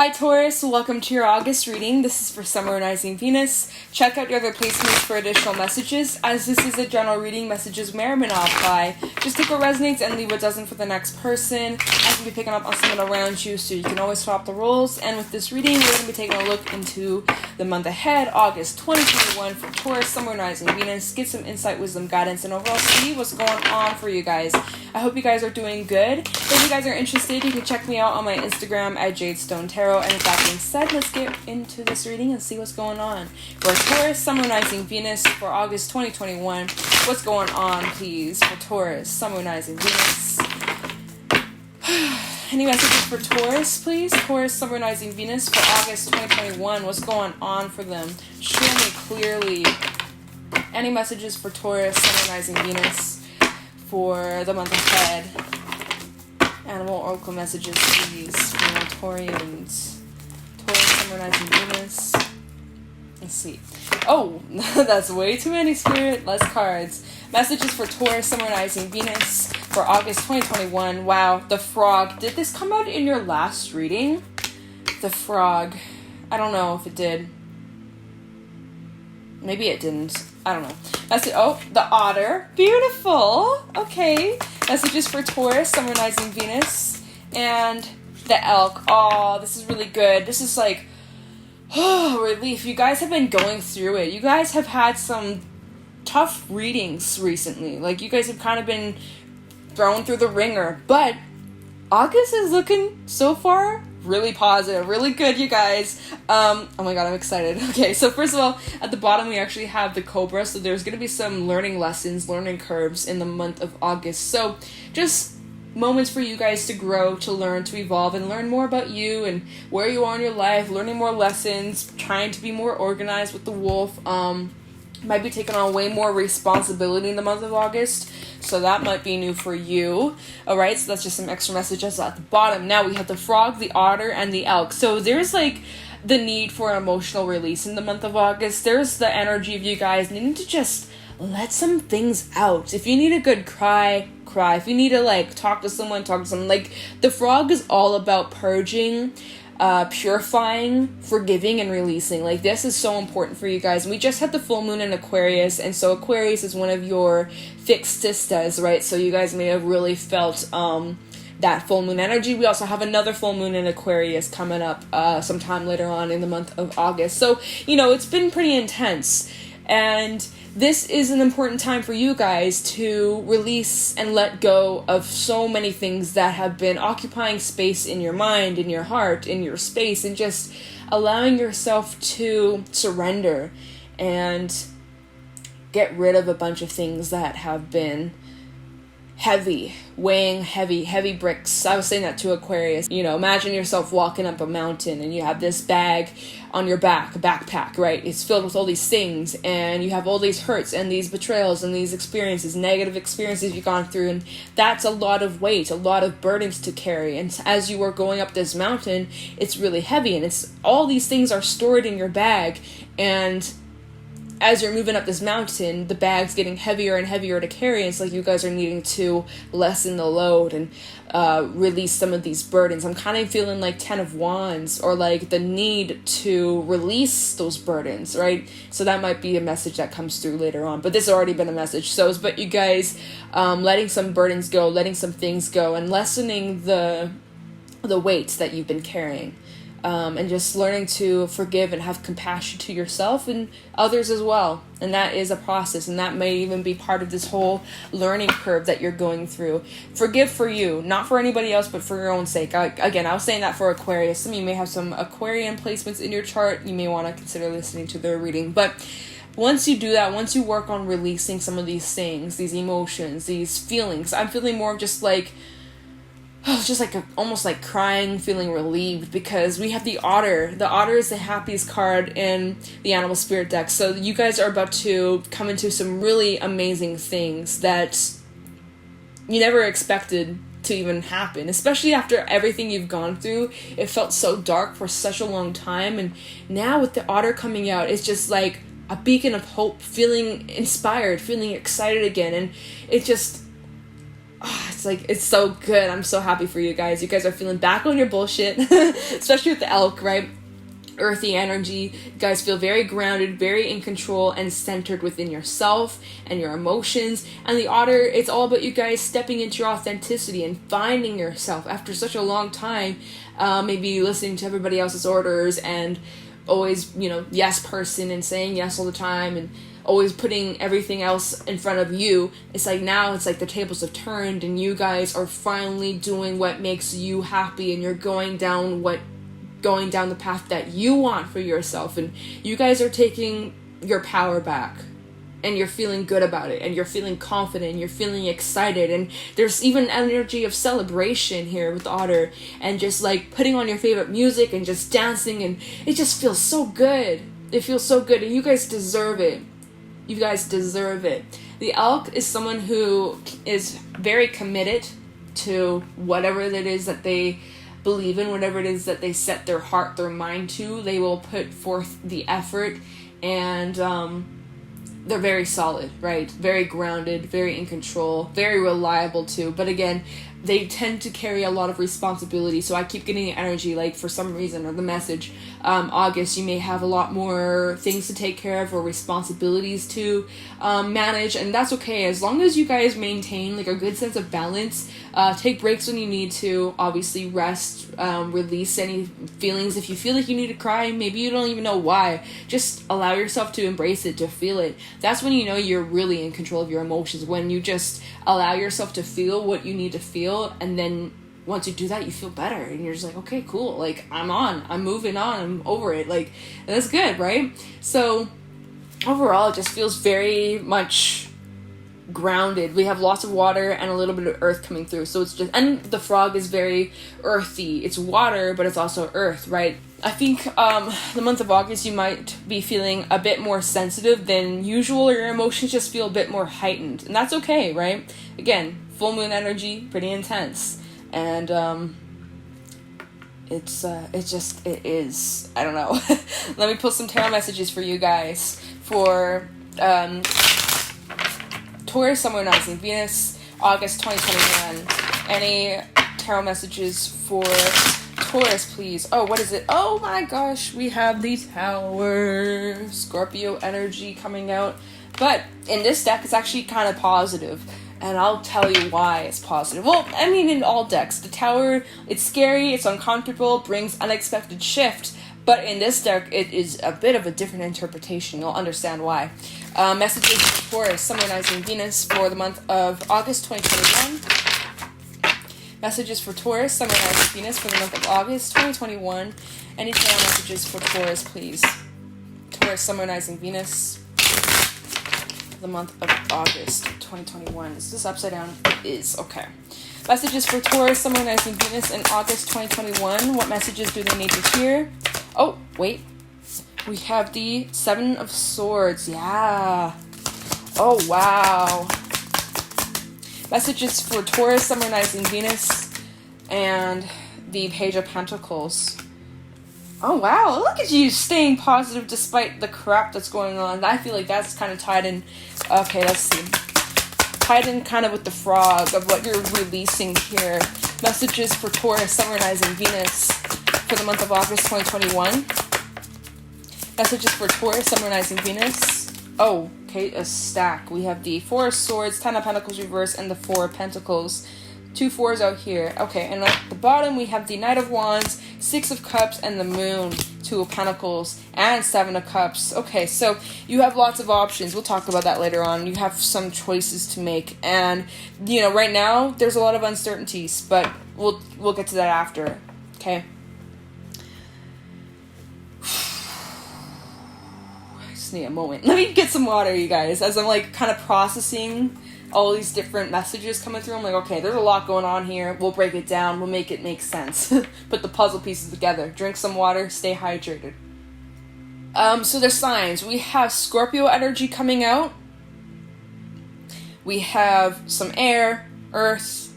Hi Taurus, welcome to your August reading. This is for Summer Rising Venus. Check out your other placements for additional messages. As this is a general reading, messages may or may not apply. Just take what resonates and leave what doesn't for the next person. I can be picking up on someone around you, so you can always swap the roles. And with this reading, we're going to be taking a look into the month ahead, August 2021 for Taurus, Summer Rising Venus. Get some insight, wisdom, guidance, and overall see what's going on for you guys. I hope you guys are doing good. If you guys are interested, you can check me out on my Instagram at JadeStoneTarot. And with that being said, let's get into this reading and see what's going on. For Taurus, Summer Rising Venus for August 2021. What's going on, please, for Taurus, Summer Rising Venus? Any messages for Taurus, please? Taurus, Summer Rising Venus for August 2021. What's going on for them? Show me clearly. Any messages for Taurus, Summer Rising Venus for the month ahead? Animal Oracle messages, please, for my Taurians. Taurus, Summer Rising Venus. Let's see. Oh, that's way too many, Spirit. Less cards. Messages for Taurus, Summer Rising Venus for August 2021. Wow, the frog. Did this come out in your last reading? The frog. I don't know if it did. Maybe it didn't. I don't know. The otter. Beautiful. Okay. Messages for Taurus, Summer Rising Venus, and the elk. Oh, this is really good. This is like, relief. You guys have been going through it. You guys have had some tough readings recently. Like, you guys have kind of been thrown through the ringer. But August is looking, so far, really positive. Really good, you guys. Oh my god, I'm excited. Okay, so first of all, at the bottom we actually have the Cobra. So there's going to be some learning lessons, learning curves in the month of August. So just moments for you guys to grow, to learn, to evolve, and learn more about you and where you are in your life, learning more lessons, trying to be more organized with the wolf. Might be taking on way more responsibility in the month of August, so that might be new for you. Alright, so that's just some extra messages at the bottom. Now we have the frog, the otter, and the elk. So there's like the need for emotional release in the month of August. There's the energy of you guys needing to just let some things out. If you need a good cry. If you need to like talk to someone. Like, the frog is all about purging, purifying, forgiving, and releasing. Like, this is so important for you guys. And we just had the full moon in Aquarius, and so Aquarius is one of your fixed sistas, right? So you guys may have really felt that full moon energy. We also have another full moon in Aquarius coming up sometime later on in the month of August. So, you know, it's been pretty intense, and this is an important time for you guys to release and let go of so many things that have been occupying space in your mind, in your heart, in your space, and just allowing yourself to surrender and get rid of a bunch of things that have been heavy, weighing heavy bricks. I was saying that to Aquarius. You know, imagine yourself walking up a mountain and you have this bag on your back, a backpack, right? It's filled with all these things, and you have all these hurts and these betrayals and these experiences, negative experiences you've gone through, and that's a lot of weight, a lot of burdens to carry. And as you are going up this mountain, it's really heavy, and it's all these things are stored in your bag, and as you're moving up this mountain, the bag's getting heavier and heavier to carry. It's like you guys are needing to lessen the load and release some of these burdens. I'm kind of feeling like 10 of Wands, or like the need to release those burdens, right? So that might be a message that comes through later on. But this has already been a message. So, but you guys letting some burdens go, letting some things go, and lessening the weights that you've been carrying. And just learning to forgive and have compassion to yourself and others as well. And that is a process, and that may even be part of this whole learning curve that you're going through. Forgive for you, not for anybody else, but for your own sake. Again, I was saying that for Aquarius. Some of you may have some Aquarian placements in your chart. You may want to consider listening to their reading. But once you do that, once you work on releasing some of these things, these emotions, these feelings, I'm feeling more of just like, just like almost like crying, feeling relieved, because we have the otter. The otter is the happiest card in the animal spirit deck. So you guys are about to come into some really amazing things that you never expected to even happen, especially after everything you've gone through. It felt so dark for such a long time, and now with the otter coming out, it's just like a beacon of hope, feeling inspired, feeling excited again. And it just, it's It's like, it's so good. I'm so happy for you guys. You guys are feeling back on your bullshit, especially with the elk, right? Earthy energy. You guys feel very grounded, very in control, and centered within yourself and your emotions. And the otter, it's all about you guys stepping into your authenticity and finding yourself after such a long time, maybe listening to everybody else's orders and always, yes person and saying yes all the time and always putting everything else in front of you. It's like now it's like the tables have turned and you guys are finally doing what makes you happy, and you're going down the path that you want for yourself, and you guys are taking your power back, and you're feeling good about it, and you're feeling confident, and you're feeling excited, and there's even energy of celebration here with Otter, and just like putting on your favorite music and just dancing, and it just feels so good. It feels so good, and you guys deserve it. You guys deserve it. The elk is someone who is very committed to whatever it is that they believe in, whatever it is that they set their heart, their mind to. They will put forth the effort, and they're very solid, right? Very grounded, very in control, very reliable too. But again, they tend to carry a lot of responsibility. So I keep getting the energy, like for some reason, or the message, August, you may have a lot more things to take care of or responsibilities to manage, and that's okay as long as you guys maintain like a good sense of balance. Take breaks when you need to, obviously rest, release any feelings. If you feel like you need to cry, maybe you don't even know why, just allow yourself to embrace it, to feel it. That's when you know you're really in control of your emotions, when you just allow yourself to feel what you need to feel, and then once you do that, you feel better, and you're just like, okay, cool, like I'm moving on, I'm over it, like that's good, right? So overall it just feels very much grounded. We have lots of water and a little bit of earth coming through, so it's just, and the frog is very earthy. It's water, but it's also earth, right? I think the month of August you might be feeling a bit more sensitive than usual, or your emotions just feel a bit more heightened, and that's okay, right? Again, full moon energy, pretty intense, and it is, I don't know. Let me pull some tarot messages for you guys for Taurus, Sun, Moon, Rising, Venus, August 2021. Any tarot messages for Taurus, please? Oh, what is it? Oh my gosh, we have the Tower. Scorpio energy coming out. But in this deck, it's actually kind of positive. And I'll tell you why it's positive. Well, I mean, in all decks, the Tower, it's scary, it's uncomfortable, brings unexpected shift. But in this deck, it is a bit of a different interpretation. You'll understand why. Messages for Taurus, Sun, Moon, Rising, Venus for the month of August 2021. Messages for Taurus, Sun, Moon, Rising, Venus for the month of August 2021. Any tarot messages for Taurus, please? Taurus, Sun, Moon, Rising, Venus for the month of August 2021. Is this upside down? It is. Okay. Messages for Taurus, Sun, Moon, Rising, Venus in August 2021. What messages do they need to hear? Oh, wait. We have the Seven of Swords. Yeah. Oh, wow. Messages for Taurus, Sun, Moon, Rising, Venus, and the Page of Pentacles. Oh, wow. Look at you staying positive despite the crap that's going on. I feel like that's kind of tied in. Okay, let's see. Tied in kind of with the frog of what you're releasing here. Messages for Taurus, Sun, Moon, Rising, Venus for the month of August 2021. Messages for Taurus, Sun, Moon, Rising, Venus. Oh, okay, a stack. We have the Four of Swords, Ten of Pentacles reverse, and the Four of Pentacles. 2 4s out here. Okay, and at the bottom we have the Knight of Wands, Six of Cups, and the Moon. 2 of Pentacles, and 7 of Cups. Okay, so you have lots of options. We'll talk about that later on. You have some choices to make, and right now there's a lot of uncertainties, but we'll get to that after. Okay. I just need a moment. Let me get some water, you guys, as I'm like kind of processing all these different messages coming through. I'm like, okay, there's a lot going on here. We'll break it down. We'll make it make sense. Put the puzzle pieces together. Drink some water. Stay hydrated. So there's signs. We have Scorpio energy coming out. We have some air, earth,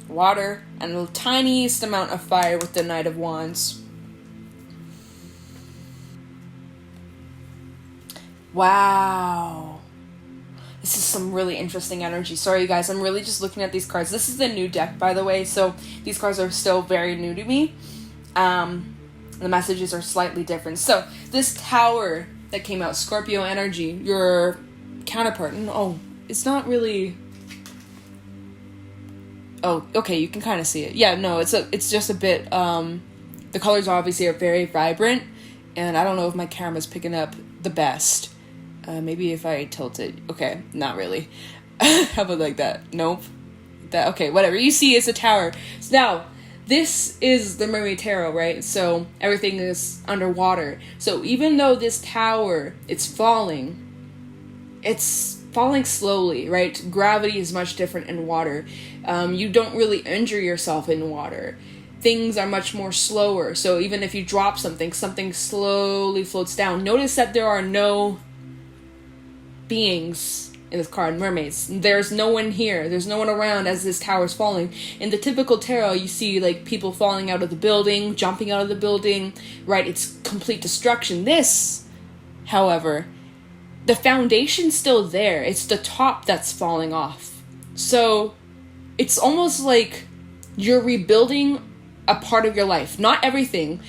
water, and the tiniest amount of fire with the Knight of Wands. Wow. This is some really interesting energy. Sorry, you guys. I'm really just looking at these cards. This is the new deck, by the way. So these cards are still very new to me. The messages are slightly different. So this Tower that came out, Scorpio energy, your counterpart. Oh, it's not really... Oh, okay, you can kind of see it. Yeah, no, it's just a bit... the colors obviously are very vibrant. And I don't know if my camera's picking up the best. Maybe if I tilt it. Okay, not really. How about like that? Nope. That okay, whatever. You see, it's a tower. So now, this is the Mermaid Tarot, right? So everything is underwater. So even though this tower, it's falling slowly, right? Gravity is much different in water. You don't really injure yourself in water. Things are much more slower. So even if you drop something slowly floats down. Notice that there are no beings in this card, mermaids. There's no one here. There's no one around as this tower's falling. In the typical tarot, you see like people falling out of the building, jumping out of the building, right? It's complete destruction. This, however, the foundation's still there. It's the top that's falling off. So it's almost like you're rebuilding a part of your life. Not everything.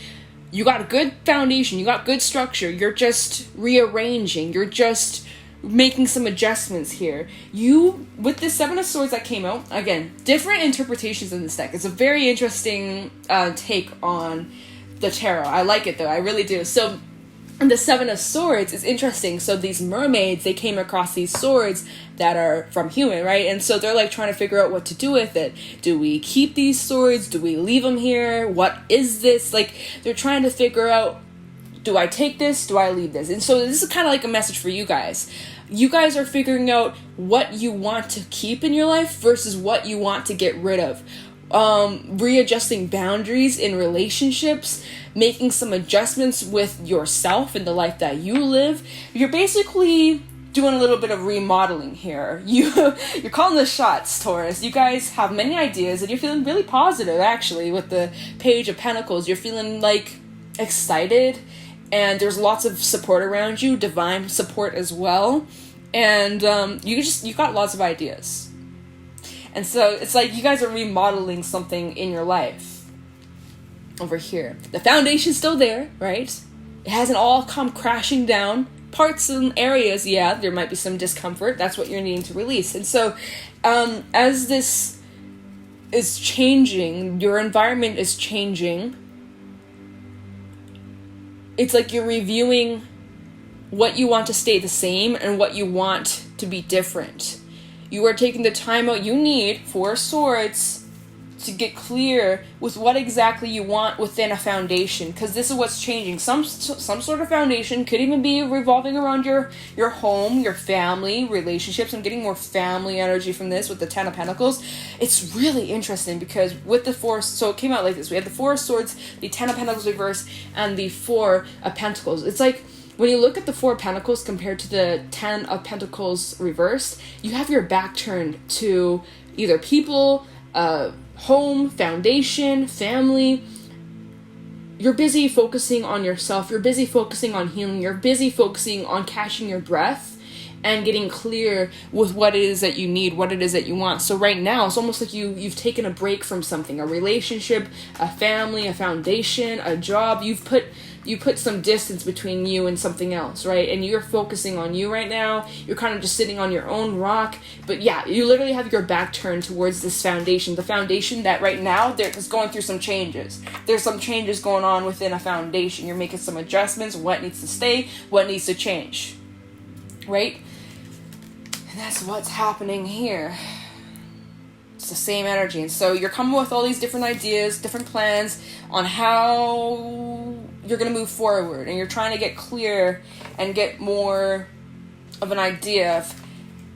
You got a good foundation. You got good structure. You're just rearranging. You're just making some adjustments here. With the Seven of Swords that came out, again, different interpretations in this deck. It's a very interesting take on the tarot. I like it though, I really do. So the Seven of Swords is interesting. So these mermaids, they came across these swords that are from human, right? And so they're like trying to figure out what to do with it. Do we keep these swords? Do we leave them here? What is this? Like, they're trying to figure out, do I take this? Do I leave this? And so this is kind of like a message for you guys. You guys are figuring out what you want to keep in your life versus what you want to get rid of. Readjusting boundaries in relationships, making some adjustments with yourself in the life that you live. You're basically doing a little bit of remodeling here. You're calling the shots, Taurus. You guys have many ideas and you're feeling really positive actually with the Page of Pentacles. You're feeling like excited. And there's lots of support around you, divine support as well. And you got lots of ideas. And so it's like you guys are remodeling something in your life. Over here. The foundation's still there, right? It hasn't all come crashing down. Parts and areas, yeah, there might be some discomfort. That's what you're needing to release. And so as this is changing, your environment is changing, it's like you're reviewing what you want to stay the same and what you want to be different. You are taking the time out you need, Four of Swords, to get clear with what exactly you want within a foundation. Because this is what's changing. Some sort of foundation could even be revolving around your home, your family, relationships. I'm getting more family energy from this with the Ten of Pentacles. It's really interesting because with the Four, so it came out like this. We have the Four of Swords, the Ten of Pentacles reversed, and the Four of Pentacles. It's like when you look at the Four of Pentacles compared to the Ten of Pentacles reversed, you have your back turned to either people, home, foundation, family. You're busy focusing on yourself. You're busy focusing on healing. You're busy focusing on catching your breath and getting clear with what it is that you need, what it is that you want. So right now, it's almost like you've taken a break from something, a relationship, a family, a foundation, a job. You put some distance between you and something else, right? And you're focusing on you right now. You're kind of just sitting on your own rock. But yeah, you literally have your back turned towards this foundation. The foundation that right now is going through some changes. There's some changes going on within a foundation. You're making some adjustments. What needs to stay? What needs to change? Right? And that's what's happening here. It's the same energy. And so you're coming with all these different ideas, different plans on how you're going to move forward. And you're trying to get clear and get more of an idea of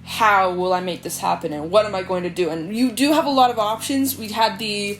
how will I make this happen and what am I going to do. And you do have a lot of options. We had the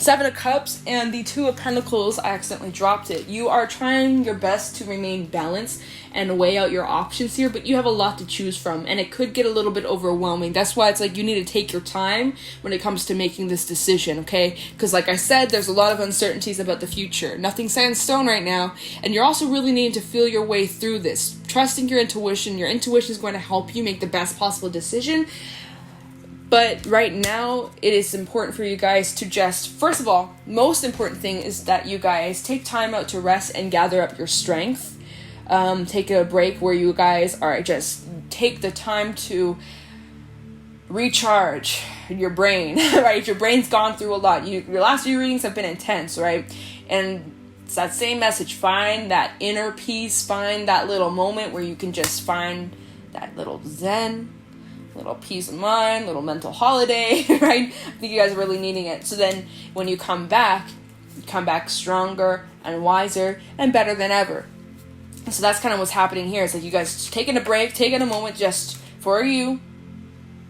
Seven of Cups and the Two of Pentacles, I accidentally dropped it. You are trying your best to remain balanced and weigh out your options here, but you have a lot to choose from, and it could get a little bit overwhelming. That's why it's like you need to take your time when it comes to making this decision, okay? Because like I said, there's a lot of uncertainties about the future. Nothing's set in stone right now, and you're also really needing to feel your way through this. Trusting your intuition. Your intuition is going to help you make the best possible decision. But right now, it is important for you guys to just, first of all, most important thing is that you guys take time out to rest and gather up your strength. Take a break where you guys are just take the time to recharge your brain, right? Your brain's gone through a lot. Your last few readings have been intense, right? And it's that same message. Find that inner peace. Find that little moment where you can just find that little zen, little peace of mind, little mental holiday, right? I think you guys are really needing it. So then when you come back stronger and wiser and better than ever. So that's kind of what's happening here. It's like you guys taking a break, taking a moment just for you.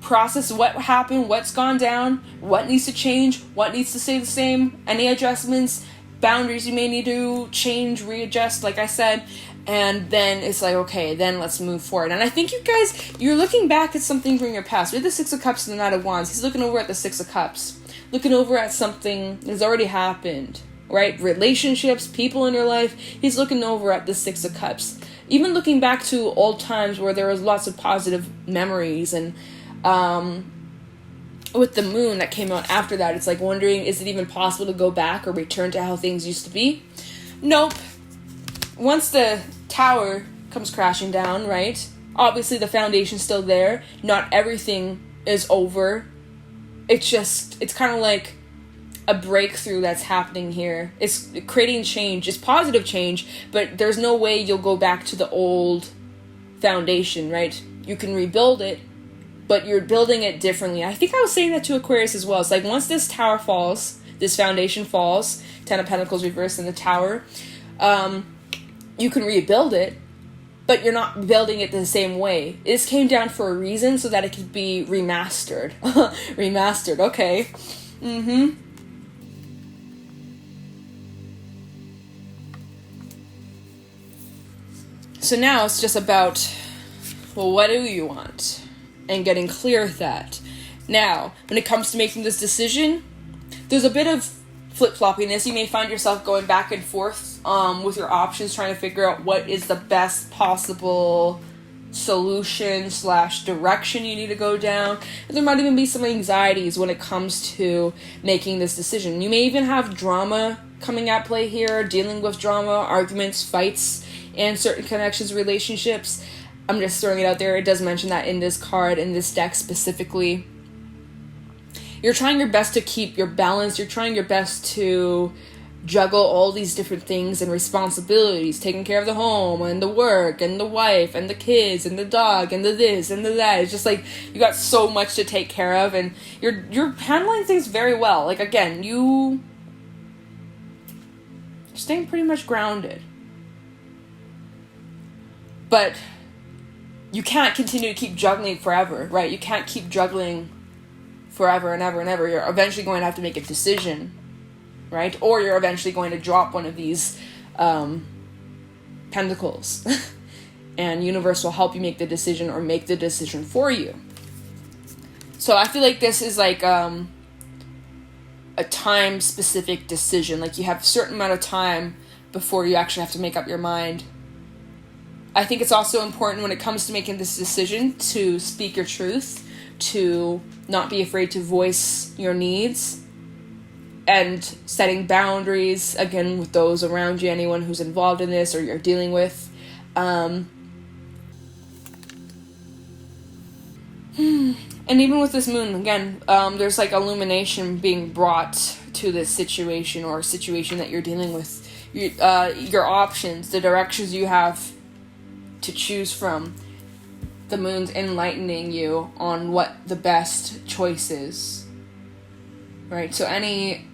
Process what happened, what's gone down, what needs to change, what needs to stay the same, any adjustments, boundaries you may need to change, readjust, like I said. And then it's like, okay, then let's move forward. And I think you guys, you're looking back at something from your past. With the Six of Cups and the Knight of Wands, he's looking over at the Six of Cups. Looking over at something that's already happened, right? Relationships, people in your life. He's looking over at the Six of Cups. Even looking back to old times where there was lots of positive memories. And with the moon that came out after that, it's like wondering, is it even possible to go back or return to how things used to be? Nope. Once the tower comes crashing down, right? Obviously the foundation's still there. Not everything is over. It's kind of like a breakthrough that's happening here. It's creating change. It's positive change, but there's no way you'll go back to the old foundation, right? You can rebuild it, but you're building it differently. I think I was saying that to Aquarius as well. It's like once this tower falls, this foundation falls, Ten of Pentacles reversed in the tower, you can rebuild it, but you're not building it the same way. This came down for a reason so that it could be remastered. Remastered, okay. So now it's just about, well, what do you want? And getting clear with that. Now, when it comes to making this decision, there's a bit of flip-floppiness. You may find yourself going back and forth with your options, trying to figure out what is the best possible solution / direction you need to go down. And there might even be some anxieties when it comes to making this decision. You may even have drama coming at play here, dealing with drama, arguments, fights, and certain connections, relationships. I'm just throwing it out there. It does mention that in this card, in this deck specifically. You're trying your best to keep your balance. You're trying your best to juggle all these different things and responsibilities, taking care of the home and the work and the wife and the kids and the dog and the this and the that. It's just like you got so much to take care of, and you're handling things very well. Like, again, you're staying pretty much grounded. But you can't continue to keep juggling forever, right? You can't keep juggling forever and ever and ever. You're eventually going to have to make a decision, right? Or you're eventually going to drop one of these pentacles. And universe will help you make the decision or make the decision for you. So I feel like this is like a time-specific decision. Like you have a certain amount of time before you actually have to make up your mind. I think it's also important when it comes to making this decision to speak your truth, to not be afraid to voice your needs, and setting boundaries, again, with those around you, anyone who's involved in this or you're dealing with. And even with this moon, again, there's like illumination being brought to this situation or situation that you're dealing with. Your options, the directions you have to choose from. The moon's enlightening you on what the best choice is. Right? So any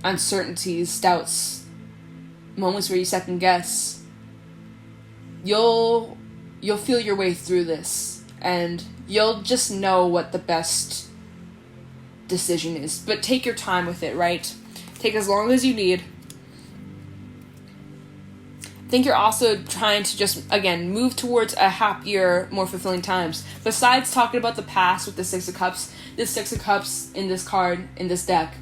uncertainties, doubts, moments where you second guess, you'll feel your way through this, and you'll just know what the best decision is. But take your time with it, right? Take as long as you need. I think you're also trying to just, again, move towards a happier, more fulfilling times. Besides talking about the past with the Six of Cups, this Six of Cups in this card, in this deck,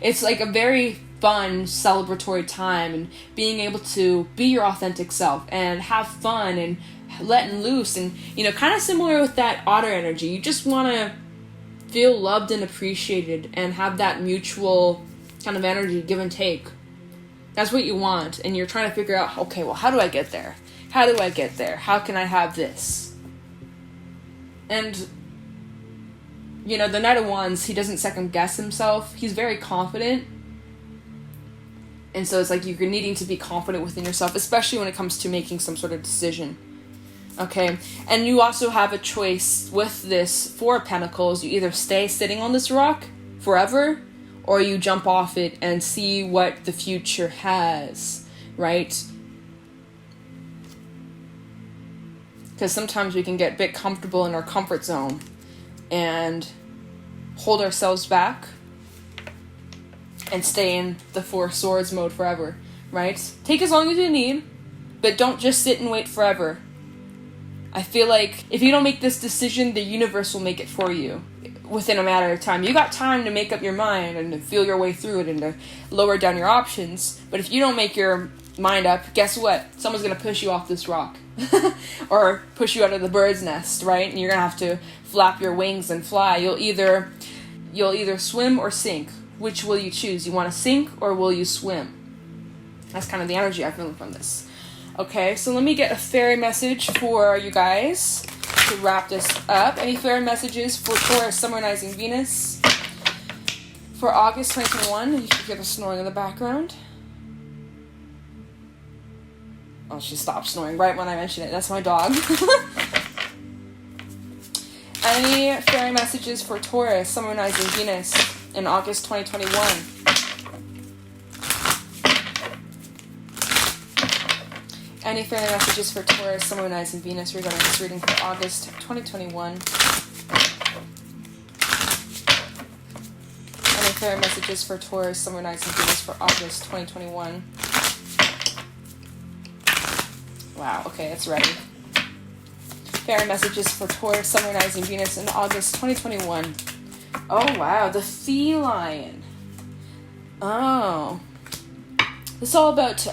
it's like a very fun, celebratory time, and being able to be your authentic self and have fun and letting loose, and, you know, kind of similar with that otter energy. You just want to feel loved and appreciated and have that mutual kind of energy, give and take. That's what you want, and you're trying to figure out, okay, well, how do I get there? How do I get there? How can I have this? And, you know, the Knight of Wands, he doesn't second guess himself. He's very confident. And so it's like you're needing to be confident within yourself, especially when it comes to making some sort of decision. Okay, and you also have a choice with this Four of Pentacles. You either stay sitting on this rock forever, or you jump off it and see what the future has, right? Because sometimes we can get a bit comfortable in our comfort zone and hold ourselves back and stay in the Four Swords mode forever, right? Take as long as you need, but don't just sit and wait forever. I feel like if you don't make this decision, the universe will make it for you within a matter of time. You got time to make up your mind and to feel your way through it and to lower down your options. But if you don't make your mind up, guess what? Someone's going to push you off this rock. Or push you out of the bird's nest, right? And you're going to have to flap your wings and fly. You'll either swim or sink. Which will you choose? You want to sink or will you swim? That's kind of the energy I'm feeling from this. Okay, so let me get a fairy message for you guys to wrap this up. Any fairy messages for Taurus, Sun, Moon, Rising, Venus for August 2021? You can hear the snoring in the background. Oh, she stopped snoring right when I mentioned it. That's my dog. Any fairy messages for Taurus, Sun, Moon, Rising, Venus in August 2021? Any fairy messages for Taurus, Sun, Moon, Rising, Venus regarding this reading for August 2021? Any fairy messages for Taurus, Sun, Moon, Rising, Venus for August 2021? Wow, okay, it's ready. Fairy messages for Taurus, Sun, Moon, Rising, Venus in August 2021. Oh, wow, the feline. Oh. It's all about,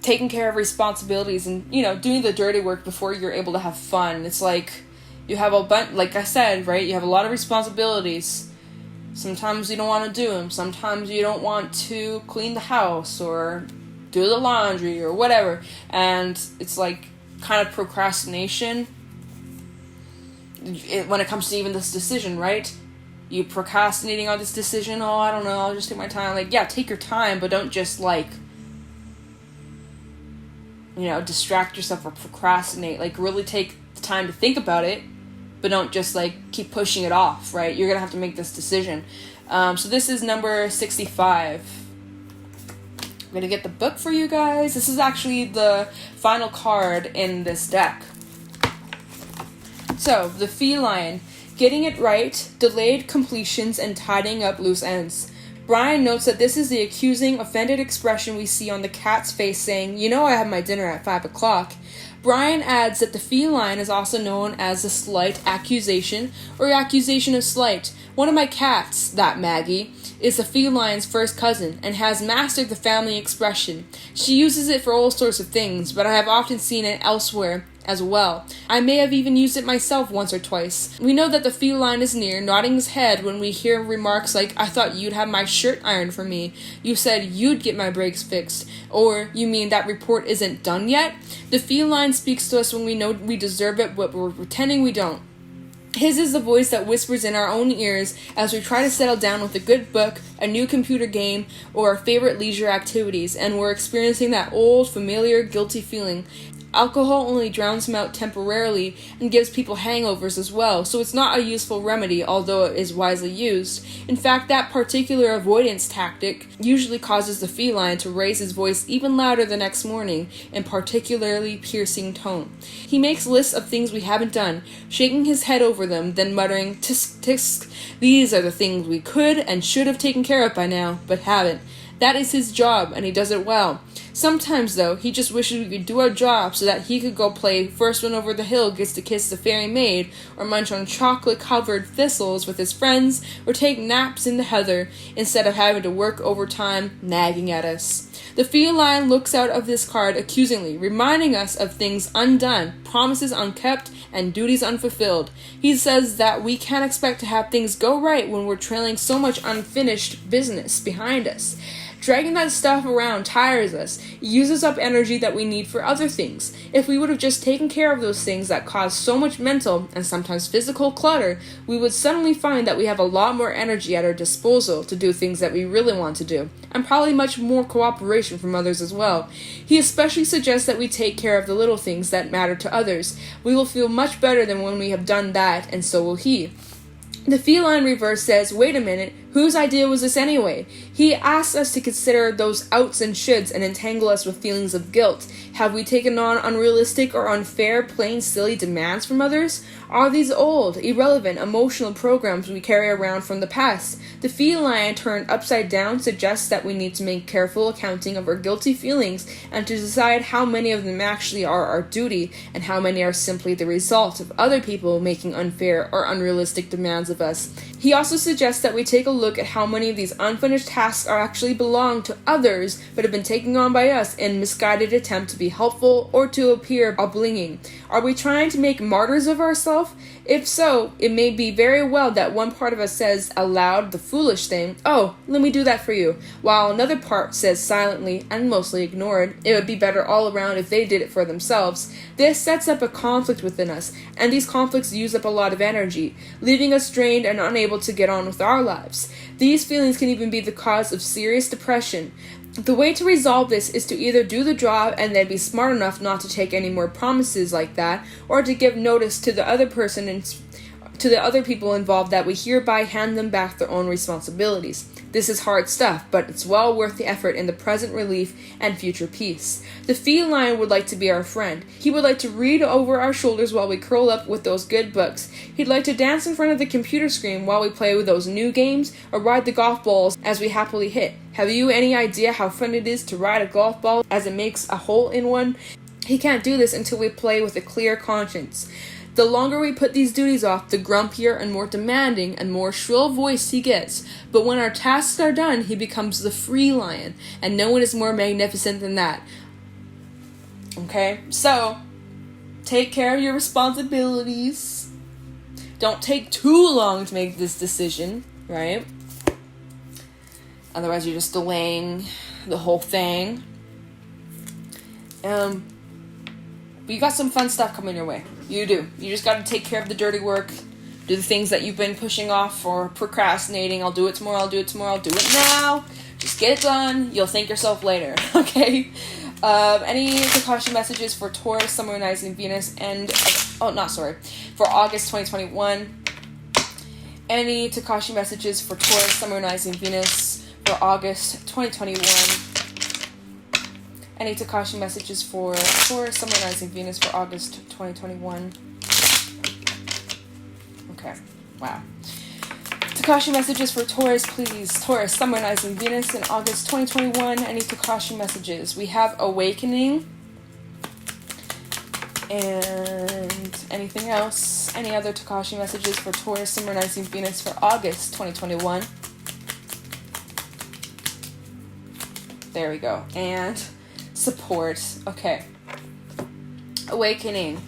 taking care of responsibilities and, you know, doing the dirty work before you're able to have fun. It's like you have a bunch, like I said, right? You have a lot of responsibilities. Sometimes you don't want to do them. Sometimes you don't want to clean the house or do the laundry or whatever. And it's like kind of procrastination when it comes to even this decision, right? You procrastinating on this decision. Oh, I don't know. I'll just take my time. Like, yeah, take your time, but don't just like, you know, distract yourself or procrastinate. Like, really take the time to think about it, but don't just, like, keep pushing it off, right? You're going to have to make this decision. So this is number 65. I'm going to get the book for you guys. This is actually the final card in this deck. So, the feline. Getting it right, delayed completions, and tidying up loose ends. Brian notes that this is the accusing, offended expression we see on the cat's face saying, "You know I have my dinner at 5 o'clock." Brian adds that the feline is also known as the slight accusation or accusation of slight. One of my cats, that Maggie, is the feline's first cousin and has mastered the family expression. She uses it for all sorts of things, but I have often seen it elsewhere as well. I may have even used it myself once or twice. We know that the feline is near, nodding his head when we hear remarks like, "I thought you'd have my shirt ironed for me. You said you'd get my brakes fixed." Or, "You mean that report isn't done yet?" The feline speaks to us when we know we deserve it, but we're pretending we don't. His is the voice that whispers in our own ears as we try to settle down with a good book, a new computer game, or our favorite leisure activities, and we're experiencing that old, familiar, guilty feeling. Alcohol only drowns him out temporarily and gives people hangovers as well, so it's not a useful remedy, although it is wisely used. In fact, that particular avoidance tactic usually causes the feline to raise his voice even louder the next morning, in particularly piercing tone. He makes lists of things we haven't done, shaking his head over them, then muttering, "Tisk, tisk, these are the things we could and should have taken care of by now, but haven't." That is his job, and he does it well. Sometimes, though, he just wishes we could do our job so that he could go play First One Over the Hill Gets to Kiss the Fairy Maid, or munch on chocolate-covered thistles with his friends, or take naps in the heather, instead of having to work overtime, nagging at us. The feline looks out of this card accusingly, reminding us of things undone, promises unkept, and duties unfulfilled. He says that we can't expect to have things go right when we're trailing so much unfinished business behind us. Dragging that stuff around tires us, uses up energy that we need for other things. If we would have just taken care of those things that cause so much mental and sometimes physical clutter, we would suddenly find that we have a lot more energy at our disposal to do things that we really want to do, and probably much more cooperation from others as well. He especially suggests that we take care of the little things that matter to others. We will feel much better than when we have done that, and so will he. The feline reverse says, wait a minute, whose idea was this anyway? He asks us to consider those outs and shoulds and entangle us with feelings of guilt. Have we taken on unrealistic or unfair, plain silly demands from others? Are these old, irrelevant, emotional programs we carry around from the past? The feline turned upside down suggests that we need to make careful accounting of our guilty feelings and to decide how many of them actually are our duty and how many are simply the result of other people making unfair or unrealistic demands of us. He also suggests that we take a look at how many of these unfinished tasks are actually belong to others but have been taken on by us in misguided attempt to be helpful or to appear obliging. Are we trying to make martyrs of ourselves? If so, it may be very well that one part of us says aloud the foolish thing, "Oh, let me do that for you," while another part says silently and mostly ignored, "It would be better all around if they did it for themselves." This sets up a conflict within us, and these conflicts use up a lot of energy, leaving us drained and unable to get on with our lives. These feelings can even be the cause of serious depression. The way to resolve this is to either do the job and then be smart enough not to take any more promises like that, or to give notice to the other person and to the other people involved that we hereby hand them back their own responsibilities. This is hard stuff, but it's well worth the effort in the present relief and future peace. The feline would like to be our friend. He would like to read over our shoulders while we curl up with those good books. He'd like to dance in front of the computer screen while we play with those new games, or ride the golf balls as we happily hit. Have you any idea how fun it is to ride a golf ball as it makes a hole in one? He can't do this until we play with a clear conscience. The longer we put these duties off, the grumpier and more demanding and more shrill voiced he gets. But when our tasks are done, he becomes the free lion, and no one is more magnificent than that. Okay, so take care of your responsibilities. Don't take too long to make this decision, right? Otherwise, you're just delaying the whole thing. But you got some fun stuff coming your way. You do. You just got to take care of the dirty work. Do the things that you've been pushing off or procrastinating. I'll do it tomorrow. I'll do it tomorrow. I'll do it now. Just get it done. You'll thank yourself later. Okay? Any Tikashi messages for Taurus, Sun, Moon, Rising, Venus, and... for August 2021. Any Tikashi messages for Taurus, Sun, Moon, Rising, Venus for August 2021. Any Tikashi messages for Taurus, Sun, Moon, Rising, Venus for August 2021. Okay, wow. Tikashi messages for Taurus, please. Taurus, Sun, Moon, Rising, Venus in August 2021. Any Tikashi messages? We have Awakening. And anything else? Any other Tikashi messages for Taurus, Sun, Moon, Rising, Venus for August 2021? There we go. And support. Okay. Awakening.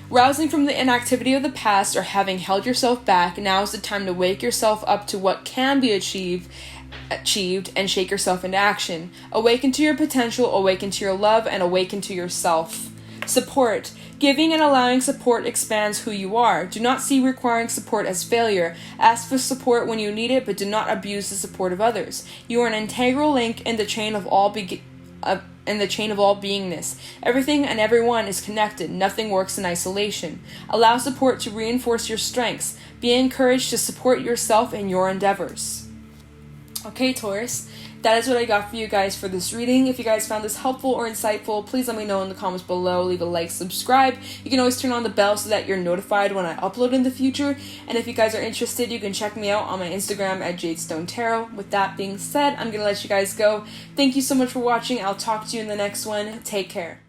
Rousing from the inactivity of the past or having held yourself back, now is the time to wake yourself up to what can be achieved and shake yourself into action. Awaken to your potential, awaken to your love, and awaken to yourself. Support. Giving and allowing support expands who you are. Do not see requiring support as failure. Ask for support when you need it, but do not abuse the support of others. You are an integral link in the chain of all the chain of all beingness. Everything and everyone is connected. Nothing works in isolation. Allow support to reinforce your strengths. Be encouraged to support yourself in your endeavors. Okay, Taurus, that is what I got for you guys for this reading. If you guys found this helpful or insightful, please let me know in the comments below. Leave a like, subscribe. You can always turn on the bell so that you're notified when I upload in the future. And if you guys are interested, you can check me out on my Instagram at JadeStoneTarot. With that being said, I'm going to let you guys go. Thank you so much for watching. I'll talk to you in the next one. Take care.